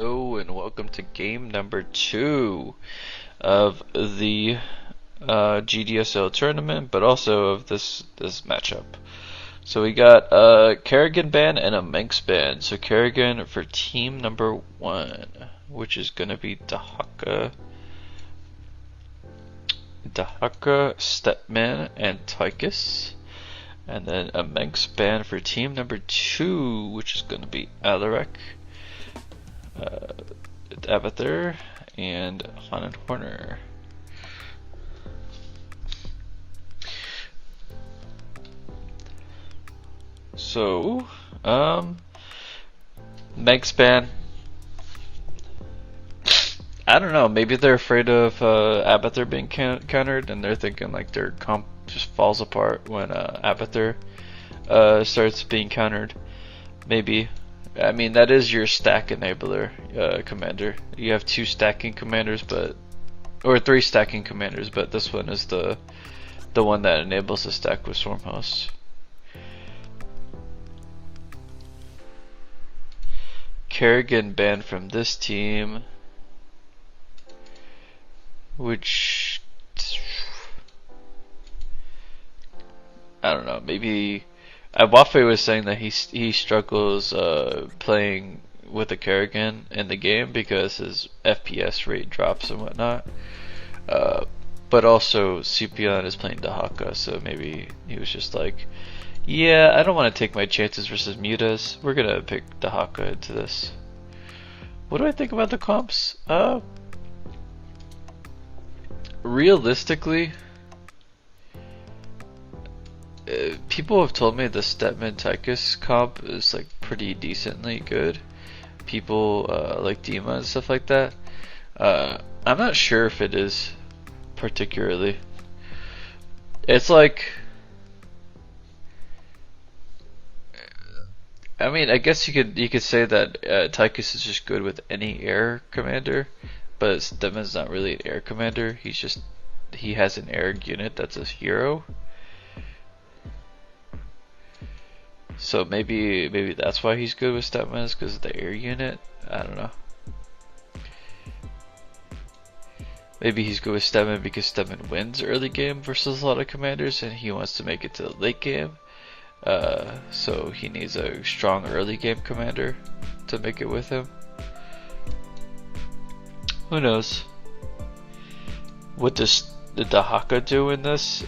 Hello and welcome to game number 2 of the GDSL tournament, but also of this matchup. So we got a Kerrigan band and a Manx band. So Kerrigan for team number 1, which is gonna be Dahaka, Stepman, and Tychus. And then a Manx band for team number 2, which is gonna be Alaric, Abather, and Hanan Horner. So, Meg's ban. I don't know. Maybe they're afraid of Abather being countered, and they're thinking like their comp just falls apart when Abather starts being countered. Maybe. I mean, that is your stack enabler commander. You have 2 stacking commanders, or 3 stacking commanders, but this one is the one that enables the stack with Swarm Hosts. Kerrigan banned from this team, which I don't know. Maybe Wafe was saying that he struggles playing with a Kerrigan in the game because his FPS rate drops and whatnot. But also Cipion is playing Dahaka, so maybe he was just like, yeah, I don't want to take my chances versus Mutas. We're gonna pick Dahaka into this. What do I think about the comps? Realistically, people have told me the Stepman Tychus comp is like pretty decently good. People like Dima and stuff like that. I'm not sure if it is particularly. It's like, I mean, I guess you could say that Tychus is just good with any air commander, but Stepman's not really an air commander. He has an air unit that's a hero. So maybe that's why he's good with Stepman, is because of the air unit. I don't know. Maybe he's good with Stepman because Stepman wins early game versus a lot of commanders, and he wants to make it to the late game. So he needs a strong early game commander to make it with him. Who knows? What does the Dahaka do in this?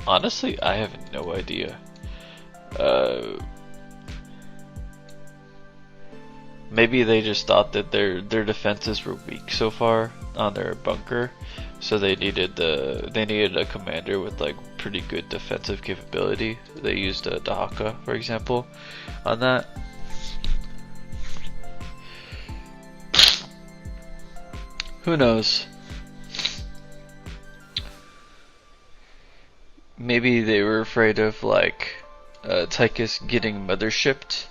Honestly, I have no idea. Maybe they just thought that their defenses were weak so far on their bunker, so they needed a commander with like pretty good defensive capability. They used Dahaka, for example, on that. Who knows? Maybe they were afraid of like Tychus getting mothershipped,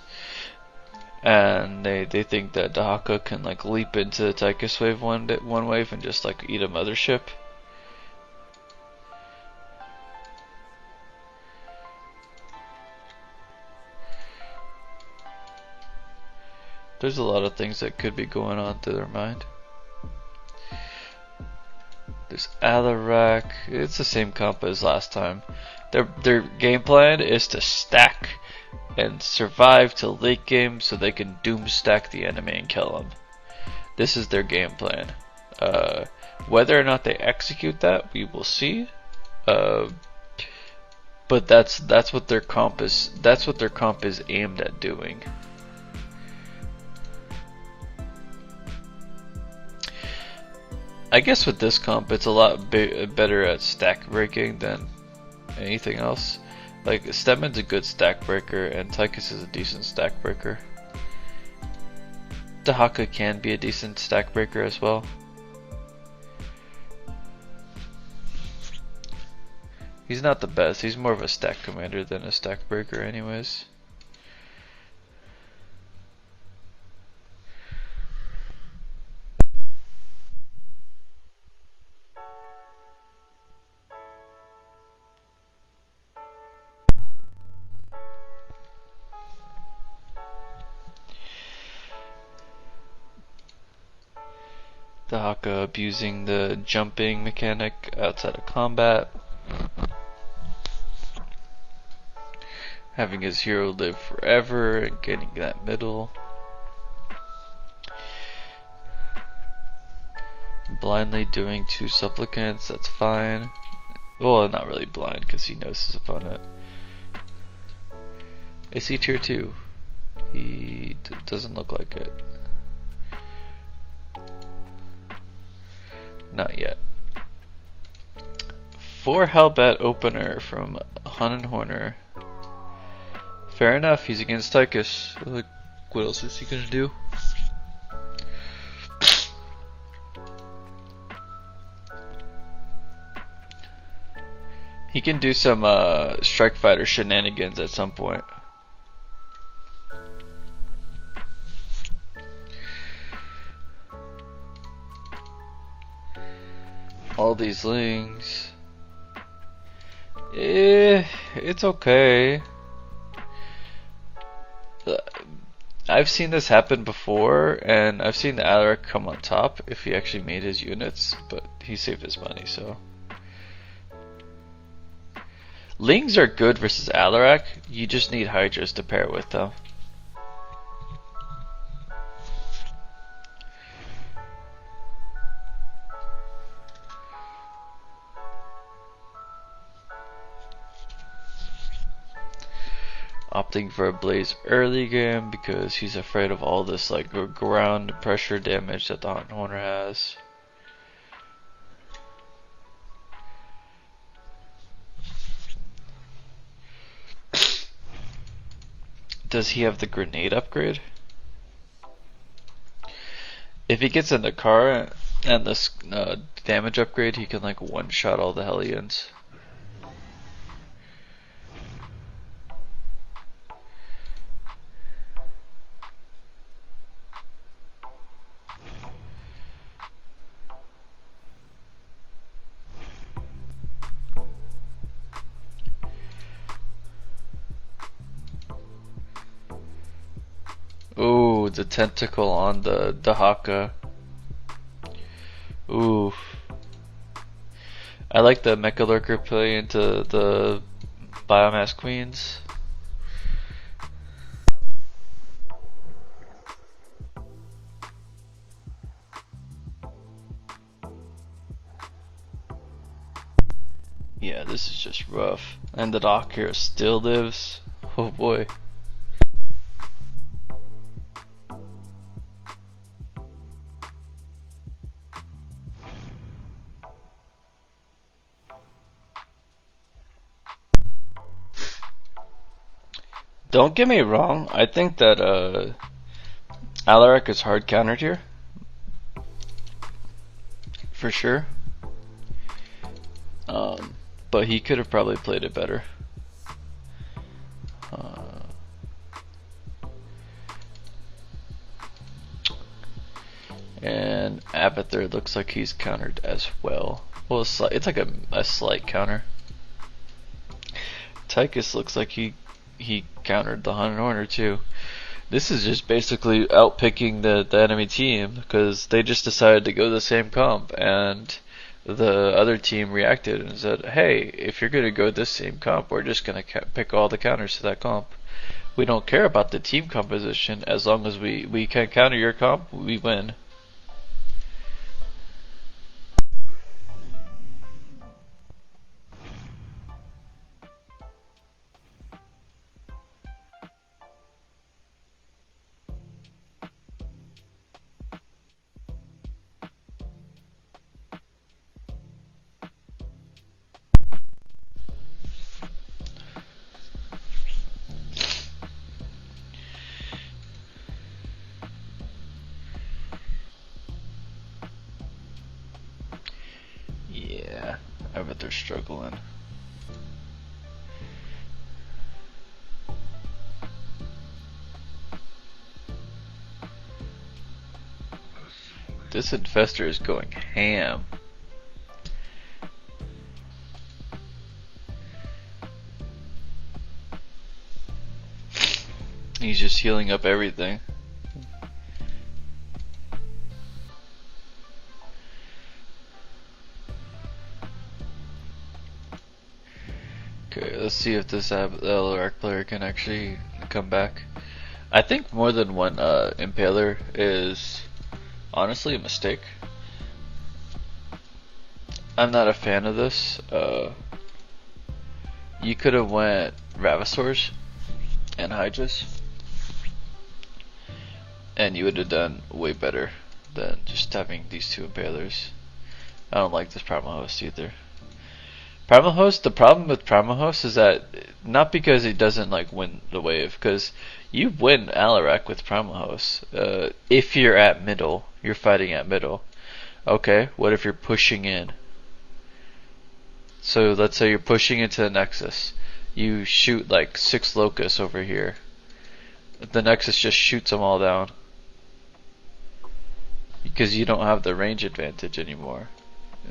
and they think that Dahaka can like leap into Tychus wave one wave and just like eat a mothership. There's a lot of things that could be going on through their mind. There's Alarak. It's the same comp as last time. Their game plan is to stack and survive till late game so they can doom stack the enemy and kill them. This is their game plan. Whether or not they execute that, we will see. But that's what their comp is. That's what their comp is aimed at doing. I guess with this comp, it's a lot better at stack breaking than anything else. Like, Stepman's a good stack breaker, and Tychus is a decent stack breaker. Dahaka can be a decent stack breaker as well. He's not the best, he's more of a stack commander than a stack breaker anyways. The Haka abusing the jumping mechanic outside of combat. Having his hero live forever and getting that middle. Blindly doing 2 supplicants, that's fine. Well, not really blind because he knows his opponent. Is he tier 2? He doesn't look like it. Not yet. 4 Hellbat opener from Hun Horner. Fair enough, he's against Tychus. Like, what else is he gonna do? He can do some Strike Fighter shenanigans at some point. All these lings. It's okay. I've seen this happen before, and I've seen the Alaric come on top if he actually made his units, but he saved his money, so. Lings are good versus Alaric, you just need Hydras to pair with them. Opting for a Blaze early game because he's afraid of all this like ground pressure damage that the Hot Horner has. Does he have the grenade upgrade? If he gets in the car and this damage upgrade, he can like one-shot all the Hellions. Ooh, the tentacle on the Haka. Ooh. I like the Mecha Lurker play into the Biomass Queens. Yeah, this is just rough. And the Doc here still lives. Oh boy. Don't get me wrong, I think that Alaric is hard countered here. For sure. But he could have probably played it better. And Abathur looks like he's countered as well. Well, it's like a slight counter. Tychus looks like he countered the Hun Horner too. This is just basically outpicking the enemy team because they just decided to go the same comp, and the other team reacted and said, hey, if you're going to go this same comp, we're just going to pick all the counters to that comp. We don't care about the team composition. As long as we can counter your comp, we win. Yeah, I bet they're struggling. This infestor is going ham. He's just healing up everything. see if this LRC player can actually come back. I think more than one impaler is honestly a mistake. I'm not a fan of this. You could have went Ravasaurs and Hydras, and you would have done way better than just having these two impalers. I don't like this Primal Host either. Primal Host, the problem with Primal Host is that not because he doesn't like win the wave, because you win Alarak with Primal Host. If you're at middle, you're fighting at middle. Okay, what if you're pushing in? So let's say you're pushing into the Nexus. You shoot like 6 Locusts over here. The Nexus just shoots them all down. Because you don't have the range advantage anymore.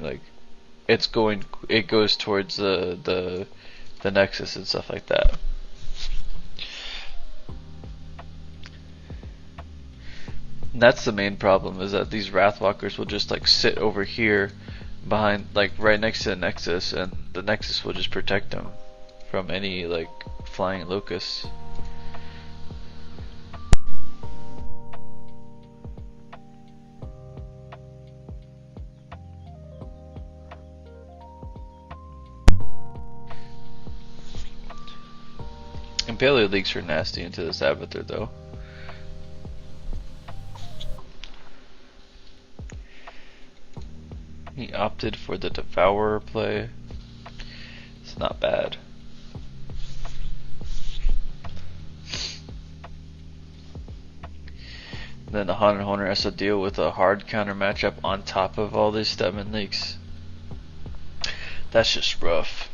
Like, it goes towards the Nexus and stuff like that. And that's the main problem, is that these Wrathwalkers will just like sit over here behind, like right next to the Nexus, and the Nexus will just protect them from any like flying locusts. Impaler leaks are nasty into this Avatar though. He opted for the Devourer play. It's not bad. Then the Haunted Horner has to deal with a hard counter matchup on top of all these Stepman leaks. That's just rough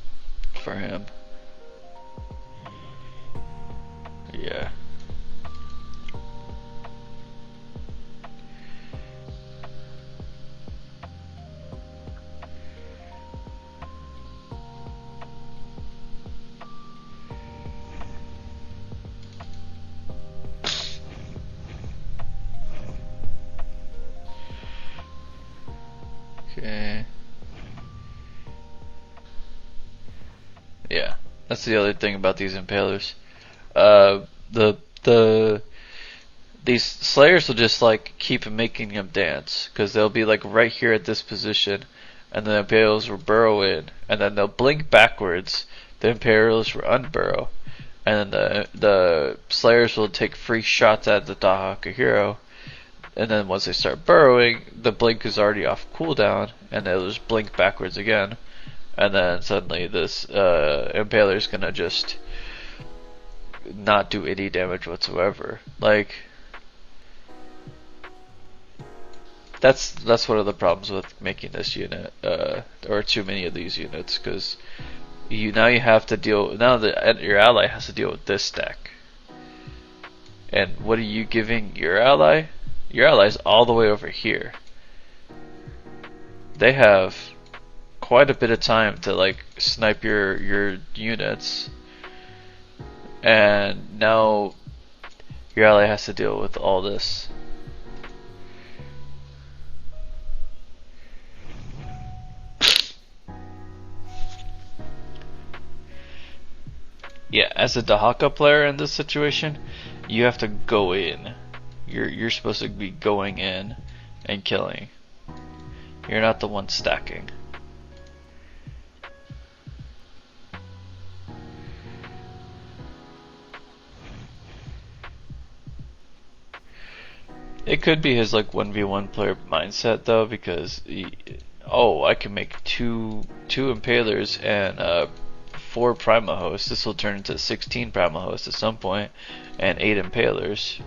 for him. Yeah. Okay. Yeah, that's the other thing about these impalers. These Slayers will just like keep making him dance, because they'll be like right here at this position, and the Imperials will burrow in, and then they'll blink backwards. The Imperials will unburrow, and then the Slayers will take free shots at the Dahaka hero. And then once they start burrowing, the blink is already off cooldown, and they'll just blink backwards again. And then suddenly this Impaler is gonna just not do any damage whatsoever. Like, that's one of the problems with making this unit, or too many of these units, because you have to deal, now that your ally has to deal with this stack. And what are you giving your ally? Your ally's all the way over here. They have quite a bit of time to like snipe your units, and now your ally has to deal with all this. Yeah, as a Dahaka player in this situation, you have to go in. You're supposed to be going in and killing. You're not the one stacking. It could be his like 1v1 player mindset though, because I can make two impalers and 4 Prima hosts. This will turn into 16 Prima hosts at some point, and 8 impalers.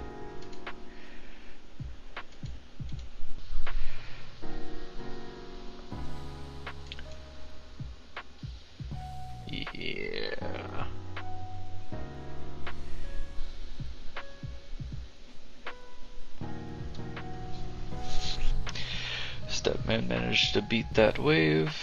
Yeah. Stepman managed to beat that wave.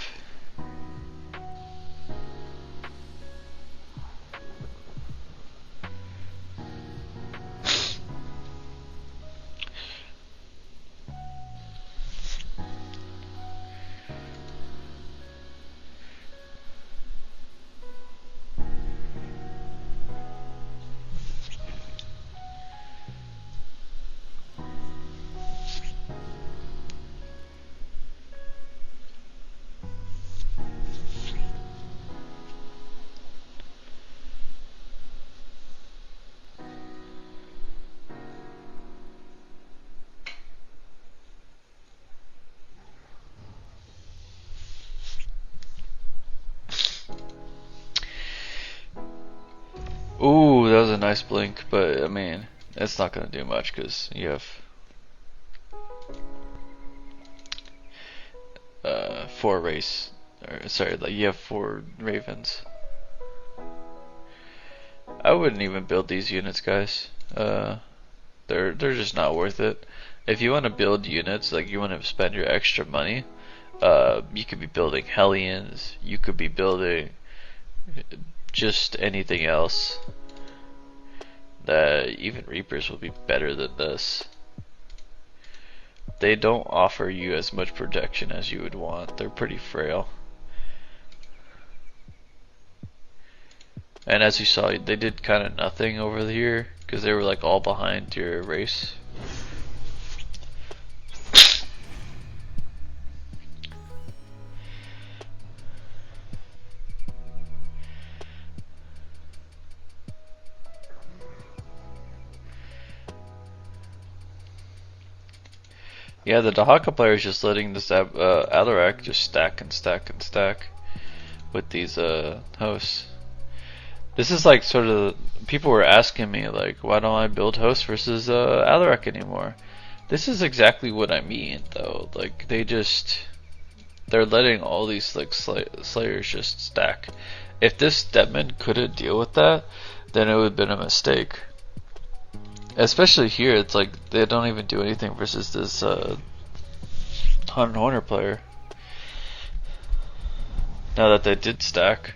a nice blink, but I mean, it's not gonna do much because you have 4 race, or sorry, like you have 4 ravens. I wouldn't even build these units, guys. They're just not worth it. If you want to build units, like you want to spend your extra money, you could be building Hellions. You could be building just anything else. Even Reapers will be better than this. They don't offer you as much protection as you would want. They're pretty frail. And as you saw, they did kind of nothing over here because they were like all behind your race. Yeah, the Dahaka player is just letting this Alarak just stack and stack and stack with these hosts. This is like sort of, people were asking me like, why don't I build hosts versus Alarak anymore? This is exactly what I mean though. Like they're letting all these like slayers just stack. If this Deadman couldn't deal with that, then it would have been a mistake. Especially here, it's like they don't even do anything versus this Hunt Horner player. Now that they did stack.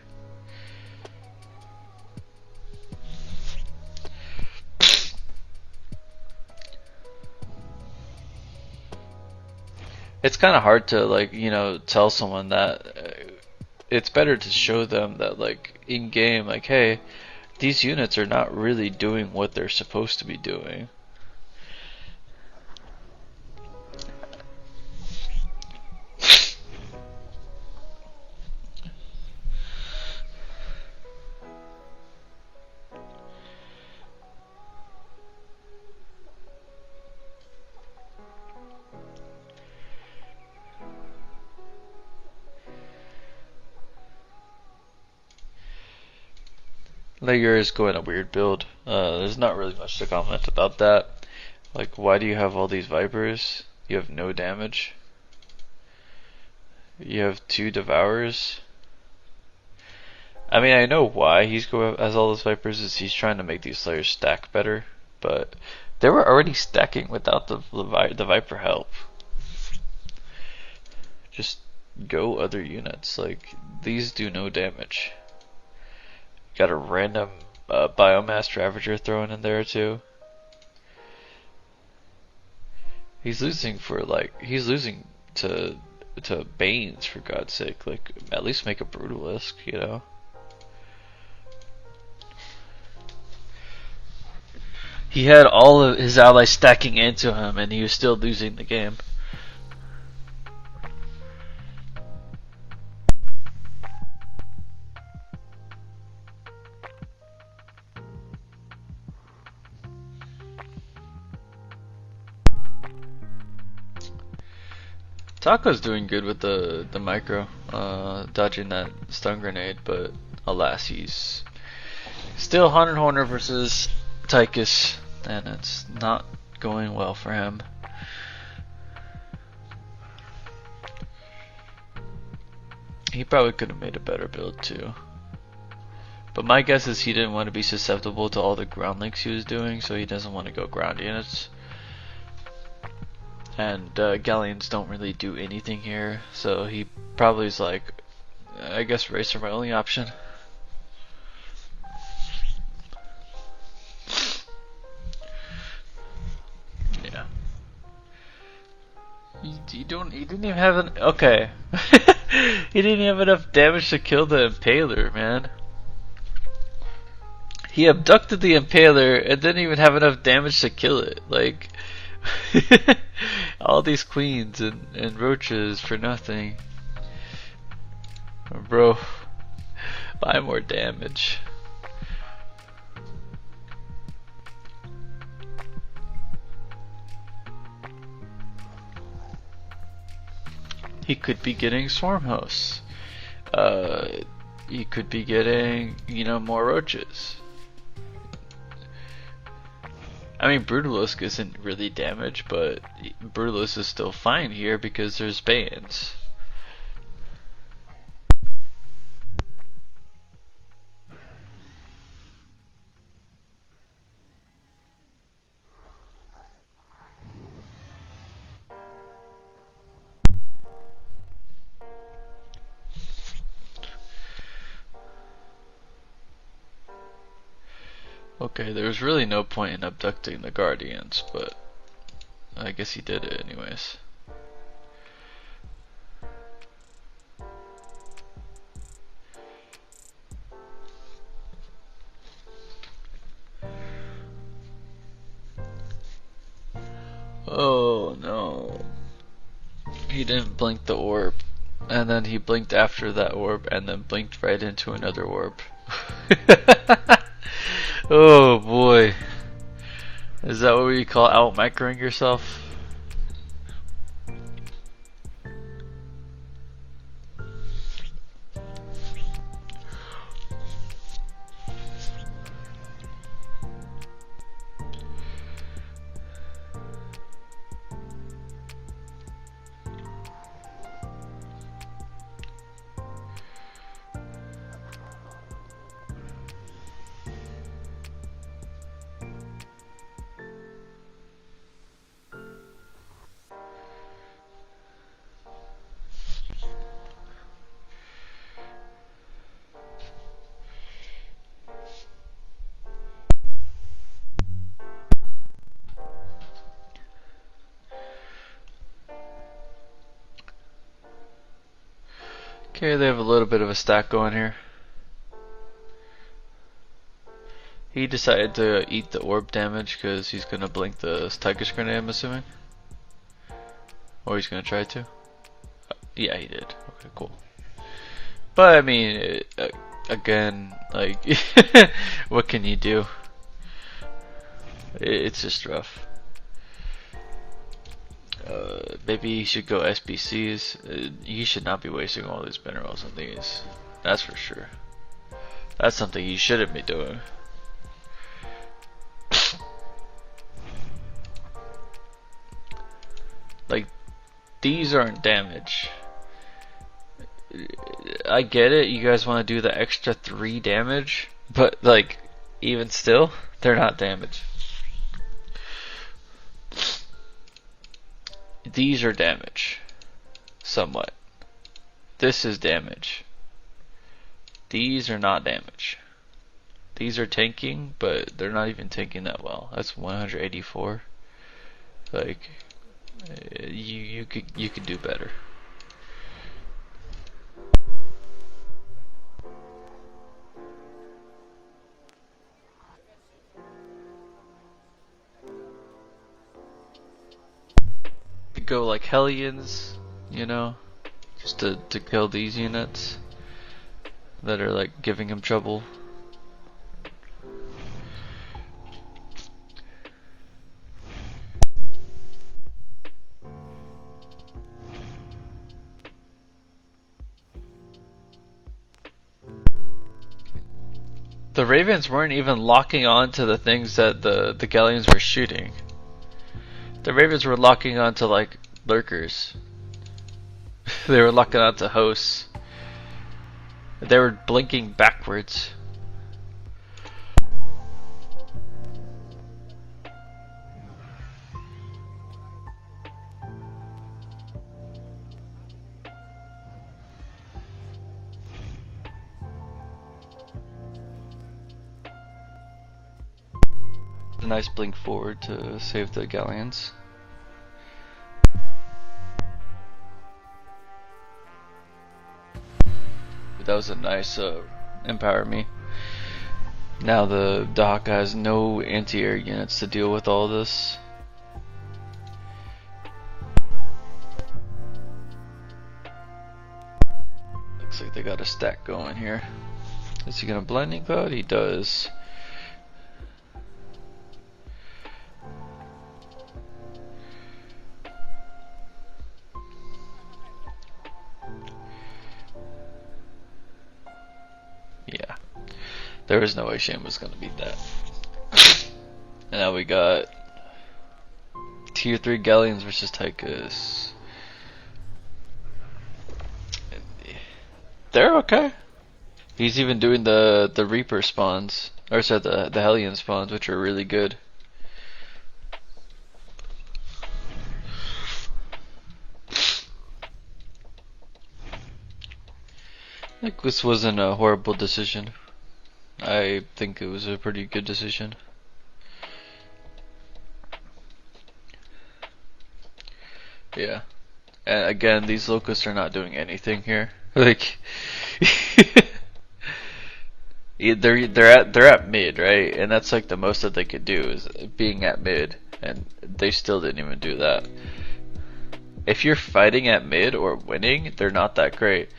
It's kind of hard to like, you know, tell someone that. It's better to show them that like in game, like, hey, these units are not really doing what they're supposed to be doing. Layer is going a weird build. There's not really much to comment about that. Like, why do you have all these Vipers? You have no damage. You have 2 Devourers. I mean, I know why has all those Vipers is he's trying to make these Slayers stack better, but they were already stacking without the Viper help. Just go other units. Like, these do no damage. Got a random Biomass Ravager thrown in there too. He's losing to Banes, for God's sake. Like, at least make a Brutalisk, you know. He had all of his allies stacking into him, and he was still losing the game. Taco's doing good with the micro, dodging that stun grenade, but alas, he's still Hunter Horner versus Tychus, and it's not going well for him. He probably could have made a better build too. But my guess is he didn't want to be susceptible to all the ground links he was doing, so he doesn't want to go ground units. And Galleons don't really do anything here, so he probably is like, I guess Racer my only option. Yeah. He didn't even have an, okay. He didn't have enough damage to kill the Impaler, man. He abducted the Impaler and didn't even have enough damage to kill it. Like, all these queens and roaches for nothing. Bro, buy more damage. He could be getting swarm hosts. He could be getting, you know, more roaches. I mean, Brutalisk isn't really damaged, but Brutalisk is still fine here because there's bans. Okay, there's really no point in abducting the Guardians, but I guess he did it anyways. Oh no. He didn't blink the orb. And then he blinked after that orb and then blinked right into another orb. Oh boy. Is that what we call out microing yourself? Okay, they have a little bit of a stack going here. He decided to eat the orb damage because he's gonna blink the Tiger's Grenade, I'm assuming. Or he's gonna try to. Yeah, he did. Okay, cool. But I mean, again, like, what can you do? It's just rough. Maybe he should go SBCs. He should not be wasting all these minerals on these. That's for sure. That's something he shouldn't be doing. Like, these aren't damage. I get it, you guys want to do the extra 3 damage, but like, even still, they're not damage. These are damage. Somewhat. This is damage. These are not damage. These are tanking, but they're not even tanking that well. That's 184. Like, you could do better. Go like Hellions, you know, just to kill these units that are like giving him trouble. The Ravens weren't even locking on to the things that the Galleons were shooting. The Ravens were locking on to like lurkers. They were locking on to hosts. They were blinking backwards. A nice blink forward to save the Galleons. That was a nice empower me. Now the Haka has no anti-air units to deal with all this. Looks like they got a stack going here. Is he gonna blinding cloud? He does. Yeah. There was no way Shane was gonna beat that. And now we got tier 3 Galleons versus Tychus. They're okay. He's even doing the Reaper spawns, or sorry, the Hellion spawns, which are really good. I think this wasn't a horrible decision. I think it was a pretty good decision. Yeah. And again, these locusts are not doing anything here. Like they're at mid, right? And that's like the most that they could do is being at mid, and they still didn't even do that. If you're fighting at mid or winning, they're not that great.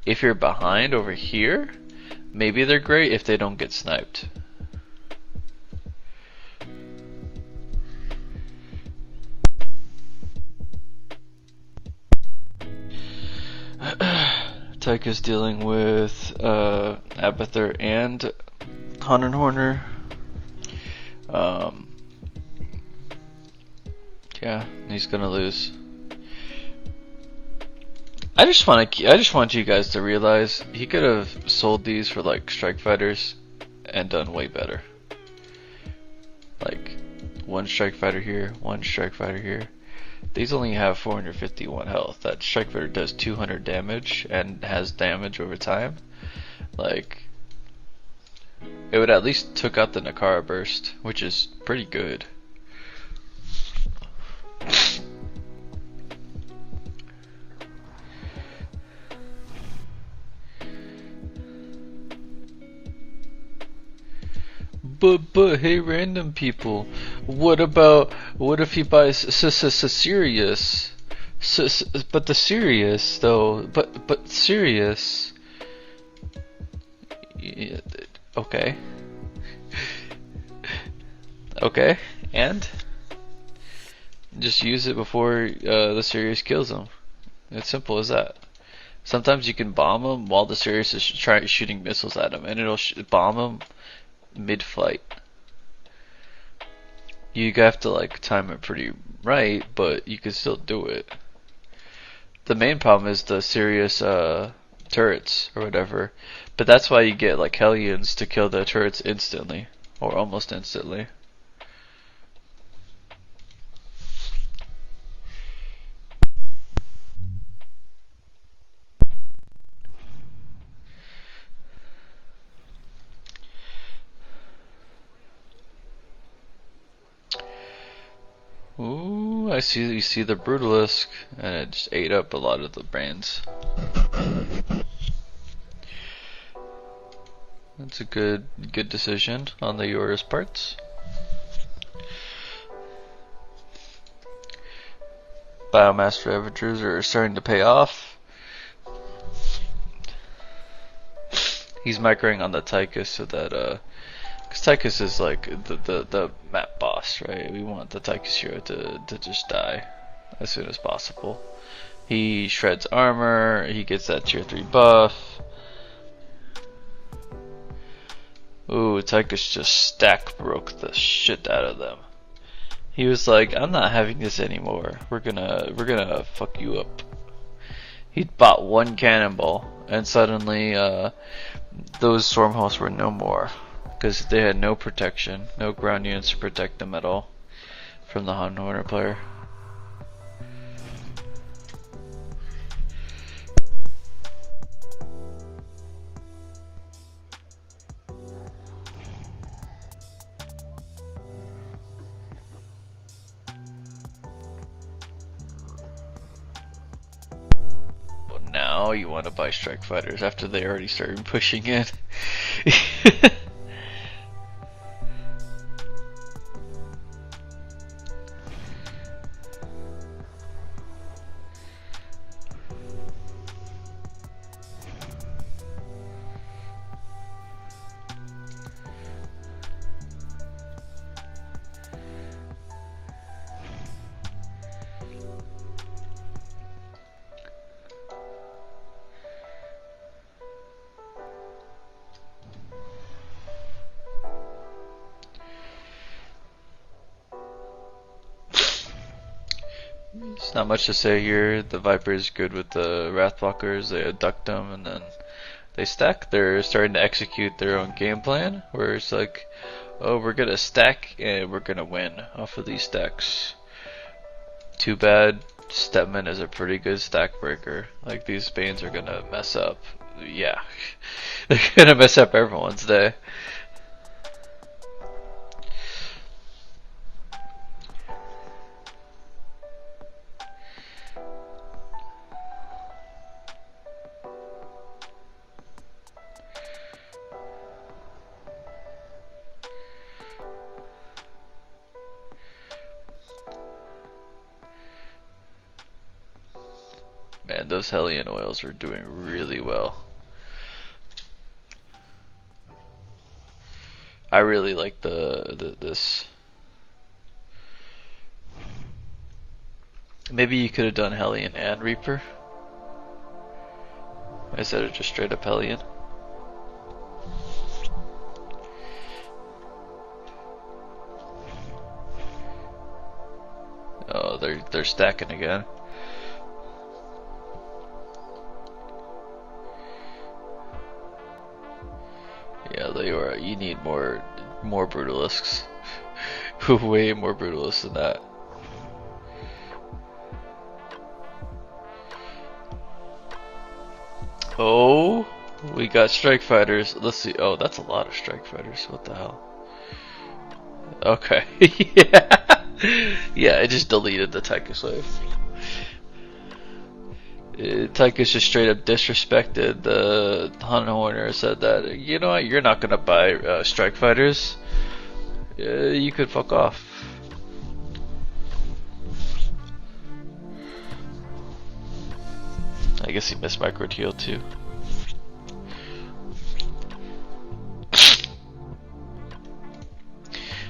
If you're behind over here, maybe they're great if they don't get sniped. Tychus dealing with Abathur and Horner. Yeah, he's gonna lose. I just want you guys to realize he could have sold these for like strike fighters and done way better. Like one strike fighter here, one strike fighter here. These only have 451 health. That strike fighter does 200 damage and has damage over time. Like, it would at least took out the Nakara burst, which is pretty good. But hey, random people, what if he buys Sirius? But the Sirius though, but Sirius. Yeah, okay. Okay, and just use it before the Sirius kills him. It's simple as that. Sometimes you can bomb him while the Sirius is shooting missiles at him, and it'll bomb him mid-flight. You have to like time it pretty right, but you can still do it. The main problem is the Sirius turrets or whatever, but that's why you get like Hellions to kill the turrets instantly or almost instantly. Ooh, I see. You see the Brutalisk, and it just ate up a lot of the brands. That's a good decision on the Yora's parts. Biomass Ravagers are starting to pay off. He's microing on the Tychus so that because Tychus is like the map boss, right? We want the Tychus hero to just die as soon as possible. He shreds armor, he gets that tier 3 buff. Ooh, Tychus just stack broke the shit out of them. He was like, I'm not having this anymore. We're gonna fuck you up. He bought one cannonball and suddenly those Stormhosts were no more. Because they had no protection, no ground units to protect them at all from the Horner player. Well, now you want to buy strike fighters after they already started pushing in. There's not much to say here. The Viper is good with the Wrathwalkers. They abduct them and then they stack. They're starting to execute their own game plan, where it's like, oh, we're gonna stack and we're gonna win off of these stacks. Too bad Stepman is a pretty good stack breaker. Like, these Banes are gonna mess up. Yeah. They're gonna mess up everyone's day. Man, those Hellion oils are doing really well. I really like this. Maybe you could have done Hellion and Reaper instead of just straight up Hellion. Oh, they're stacking again. Yeah, they are. You need more Brutalisks. Way more Brutalisks than that. Oh, we got Strike Fighters. Let's see. Oh, that's a lot of Strike Fighters. What the hell? Okay. Yeah. Yeah, I just deleted the Tychus wave. Tychus just straight up disrespected the Hunt Horner. Said that, you know what, you're not gonna buy Strike Fighters. You could fuck off. I guess he missed micro heal too.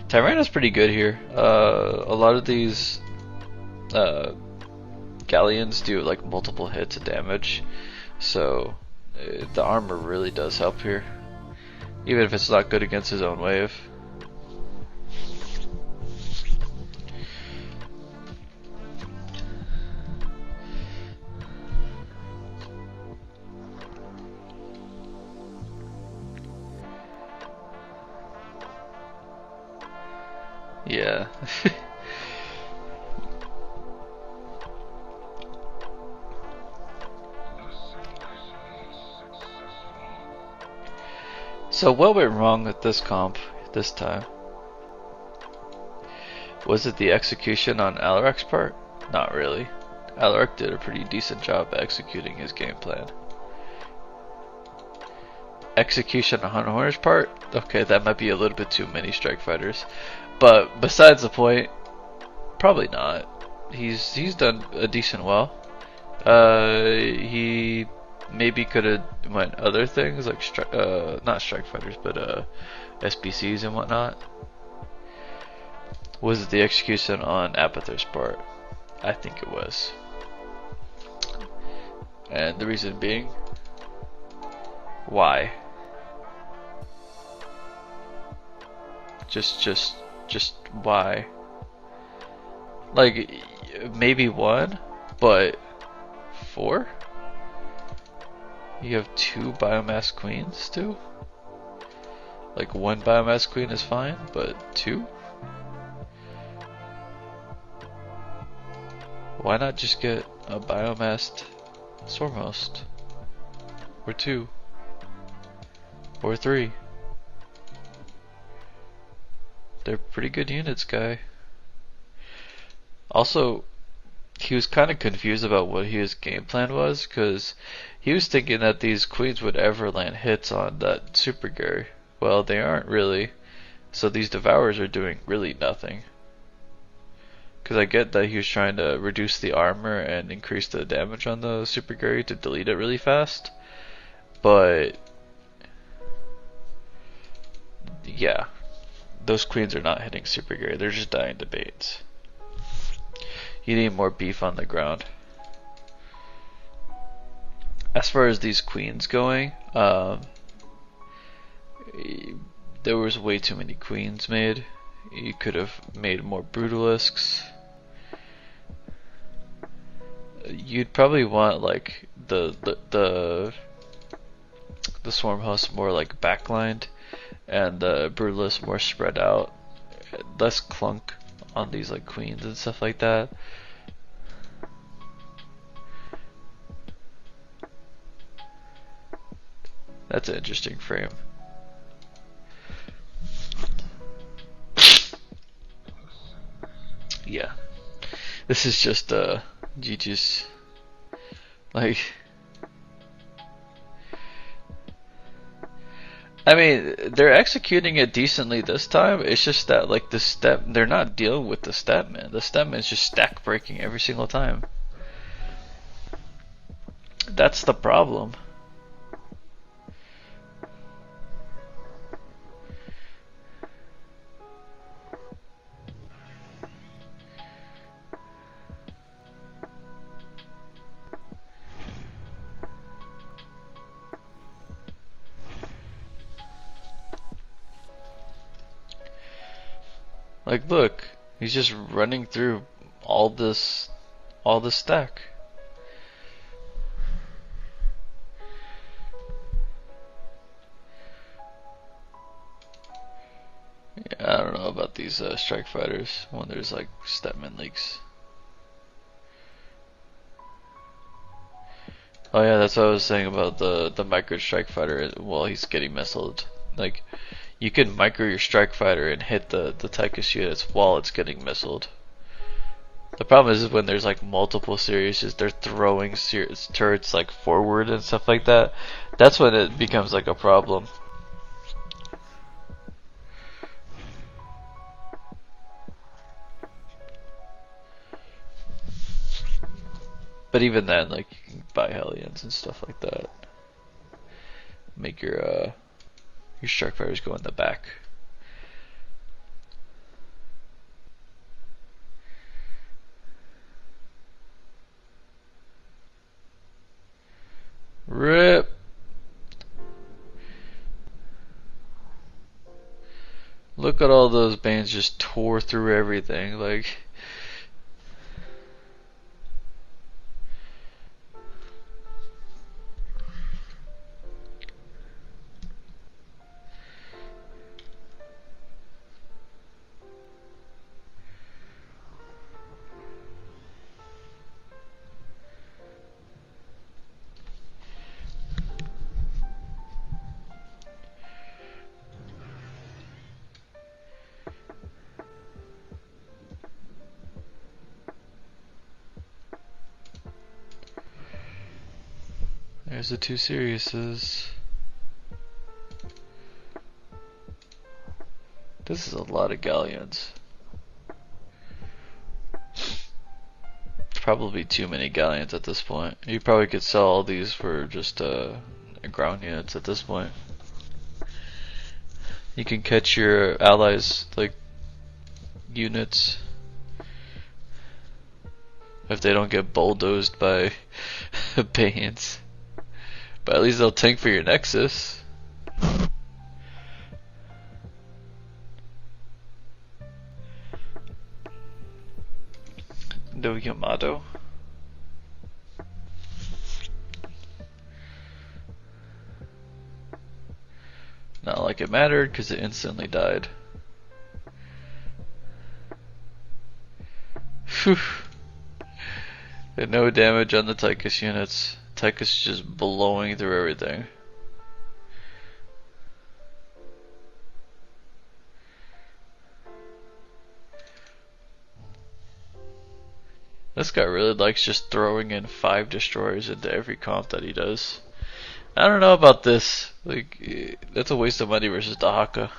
Tyrana's pretty good here. A lot of these Galleons do like multiple hits of damage, so the armor really does help here, even if it's not good against his own wave. Yeah. So what went wrong with this comp this time? Was it the execution on Alarak's part? Not really. Alarak did a pretty decent job executing his game plan. Execution on Horner's part? Okay, that might be a little bit too many Strike Fighters. But besides the point, probably not. He's done a decent well. He maybe could have went other things like not Strike Fighters, but SBCs and whatnot. Was it the execution on Apather's part? I think it was. And the reason being, why? Just why? Like, maybe one, but four? You have two biomass queens too? Like, one biomass queen is fine, but two? Why not just get a biomassed Stormhost? Or two? Or three? They're pretty good units, guy. Also, he was kind of confused about what his game plan was, because he was thinking that these queens would ever land hits on that Super Gary. Well, they aren't really. So these Devourers are doing really nothing. Because I get that he was trying to reduce the armor and increase the damage on the Super Gary to delete it really fast. But yeah, those queens are not hitting Super Gary, they're just dying to baits. You need more beef on the ground. As far as these queens going, there was way too many queens made. You could have made more Brutalisks. you'd probably want like the swarm host more like backlined, and the brutalist more spread out, less clunk on these like queens and stuff like that. That's an interesting frame. Yeah, this is just GG's like. I mean, they're executing it decently this time. It's just that like the step, they're not dealing with the step man. The step man's just stack breaking every single time. That's the problem. Like, look, he's just running through all this stack. Yeah, I don't know about these strike fighters when there's like stepman leaks. Oh yeah, that's what I was saying about the micro strike fighter while he's getting missiled. Like, you can micro your strike fighter and hit the Tychus units while it's getting missiled. The problem is when there's like multiple series, just they're throwing turrets like forward and stuff like that. That's when it becomes like a problem. But even then, like, you can buy Hellions and stuff like that. Make your strike fighters go in the back. RIP. Look at all those Banes just tore through everything. Like, there's the two Siriuses. This is a lot of galleons. Probably too many galleons at this point. You probably could sell all these for just ground units at this point. You can catch your allies like units if they don't get bulldozed by Banes. But at least they'll tank for your Nexus. No Yamato. Not like it mattered because it instantly died. Phew. No damage on the Tychus units. Tychus just blowing through everything. This guy really likes just throwing in 5 destroyers into every comp that he does. I don't know about this. Like, that's a waste of money versus the Haka.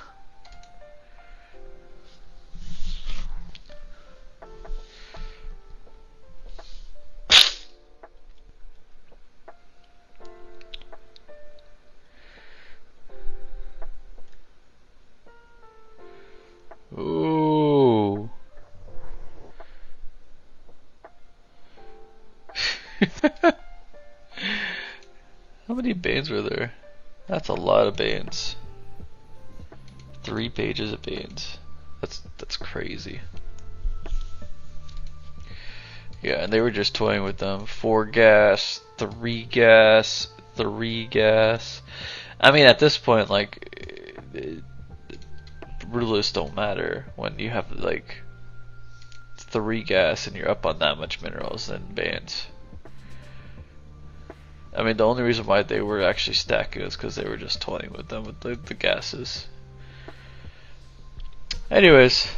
Ooh. How many Banes were there? That's a lot of Banes. 3 pages of Banes. That's crazy. Yeah, and they were just toying with them. 4 gas, 3 gas, 3 gas. I mean, at this point, like, rulers don't matter when you have like 3 gas and you're up on that much minerals and bands. I mean, the only reason why they were actually stacking is because they were just toying with them with the gases. Anyways.